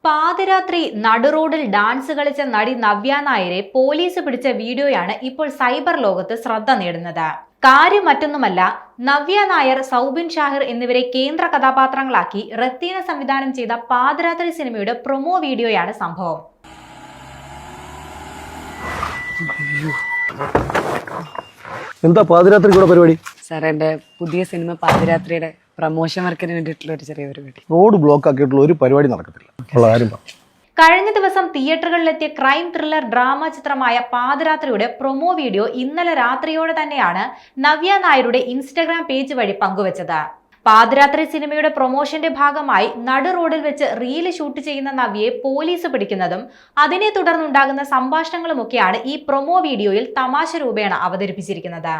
പാതിരാത്രി നടുറോഡിൽ ഡാൻസ് കളിച്ച നടി നവ്യ നായരെ പോലീസ് പിടിച്ച വീഡിയോയാണ് ഇപ്പോൾ സൈബർ ലോകത്ത് ശ്രദ്ധ നേടുന്നത്. കാര്യം മറ്റൊന്നുമല്ല, നവ്യ നായർ, സൗബിൻ ഷാഹിർ എന്നിവരെ കേന്ദ്ര കഥാപാത്രങ്ങളാക്കി റത്തീന സംവിധാനം ചെയ്ത പാതിരാത്രി സിനിമയുടെ പ്രൊമോ വീഡിയോയാണ് സംഭവം. എന്താ പാതിരാത്രി കൂടെ പരിപാടി? സാർ, എന്റെ പുതിയ സിനിമ പാതിരാത്രിയുടെ പ്രമോഷൻ വർക്കിന് വേണ്ടിയിട്ടുള്ള ഒരു ചെറിയ പരിപാടി. റോഡ് ബ്ലോക്ക് ആക്കിയിട്ടുള്ള ഒരു പരിപാടി നടക്കത്തില്ല. കഴിഞ്ഞ ദിവസം തിയേറ്ററുകളിലെത്തിയ ക്രൈം ത്രില്ലർ ഡ്രാമ ചിത്രമായ പാതിരാത്രിയുടെ പ്രൊമോ വീഡിയോ ഇന്നലെ രാത്രിയോടെ തന്നെയാണ് നവ്യ നായരുടെ ഇൻസ്റ്റഗ്രാം പേജ് വഴി പങ്കുവച്ചത്. പാതിരാത്രി സിനിമയുടെ പ്രൊമോഷന്റെ ഭാഗമായി നടു റോഡിൽ വെച്ച് റീല് ഷൂട്ട് ചെയ്യുന്ന നവ്യയെ പോലീസ് പിടിക്കുന്നതും അതിനെ തുടർന്നുണ്ടാകുന്ന സംഭാഷണങ്ങളുമൊക്കെയാണ് ഈ പ്രൊമോ വീഡിയോയിൽ തമാശ രൂപേണ അവതരിപ്പിച്ചിരിക്കുന്നത്.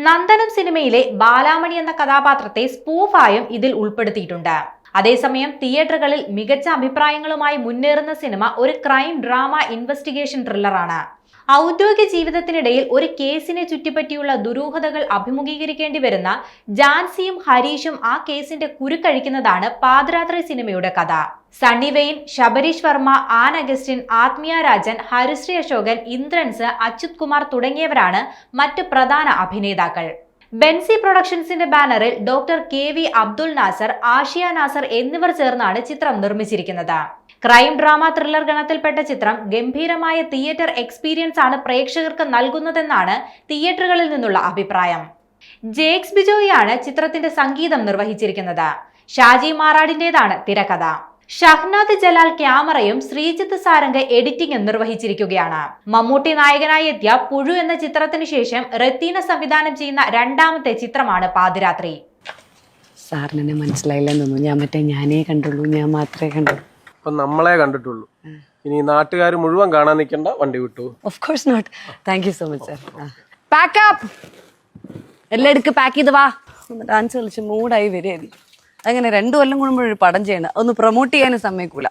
നന്ദനം സിനിമയിലെ ബാലാമണി എന്ന കഥാപാത്രത്തെ സ്പൂഫായും ഇതിൽ ഉൾപ്പെടുത്തിയിട്ടുണ്ട്. അതേസമയം തിയേറ്ററുകളിൽ മികച്ച അഭിപ്രായങ്ങളുമായി മുന്നേറുന്ന സിനിമ ഒരു ക്രൈം ഡ്രാമ ഇൻവെസ്റ്റിഗേഷൻ ത്രില്ലറാണ്. ഔദ്യോഗിക ജീവിതത്തിനിടയിൽ ഒരു കേസിനെ ചുറ്റിപ്പറ്റിയുള്ള ദുരൂഹതകൾ അഭിമുഖീകരിക്കേണ്ടി വരുന്ന ജാൻസിയും ഹരീഷും ആ കേസിന്റെ കുരുക്കഴിക്കുന്നതാണ് പാതിരാത്രി സിനിമയുടെ കഥ. സണ്ണി വെയിൻ, ശബരീഷ് വർമ്മ, ആൻ അഗസ്റ്റിൻ, ആത്മീയ രാജൻ, ഹരിശ്രീ അശോകൻ, ഇന്ദ്രൻസ്, അച്യുത് കുമാർ തുടങ്ങിയവരാണ് മറ്റ് പ്രധാന അഭിനേതാക്കൾ. ബെൻസി പ്രൊഡക്ഷൻസിന്റെ ബാനറിൽ ഡോക്ടർ KV അബ്ദുൽ നാസർ, ആഷിയ നാസർ എന്നിവർ ചേർന്നാണ് ചിത്രം നിർമ്മിച്ചിരിക്കുന്നത്. ക്രൈം ഡ്രാമ ത്രില്ലർ ഗണത്തിൽപ്പെട്ട ചിത്രം ഗംഭീരമായ തിയേറ്റർ എക്സ്പീരിയൻസ് ആണ് പ്രേക്ഷകർക്ക് നൽകുന്നതെന്നാണ് തിയേറ്ററുകളിൽ നിന്നുള്ള അഭിപ്രായം. ജേക്സ് ബിജോയാണ് ചിത്രത്തിന്റെ സംഗീതം നിർവഹിച്ചിരിക്കുന്നത്. ഷാജി മാറാടിന്റേതാണ് തിരക്കഥ. ഷഹ്നാദ് ജലാൽ ക്യാമറയും ശ്രീജിത്ത് സാരംഗ് എഡിറ്റിംഗും നിർവഹിച്ചിരിക്കുകയാണ്. മമ്മൂട്ടി നായകനായി എത്തിയ പുഴു എന്ന ചിത്രത്തിന് ശേഷം റത്തീന സംവിധാനം ചെയ്യുന്ന രണ്ടാമത്തെ ചിത്രമാണ് പാതിരാത്രി. സാറിന് എന്നെ മനസ്സിലായില്ലെന്ന് തോന്നുന്നു. ഞാനേ കണ്ടുള്ളൂ, ഞാൻ മാത്രമേ കണ്ടുള്ളൂ. നമ്മളെ കണ്ടിട്ടുള്ളൂ. ഇനി നാട്ടുകാർ മുഴുവൻ കാണാൻ നിൽക്കണ്ട, വണ്ടി വിട്ടു. Of course not. Thank you so much sir. Pack up, എല്ലാം എടുക്ക്, പാക്ക് ചെയ്ത് വാ. ഡാൻസ് കളിച്ച് മൂടായി വരികയായിരുന്നു. അങ്ങനെ 2 കൊല്ലം കൂടുമ്പോഴൊരു പടം ചെയ്യണം, ഒന്ന് പ്രൊമോട്ട് ചെയ്യാനും സമ്മതിക്കൂല.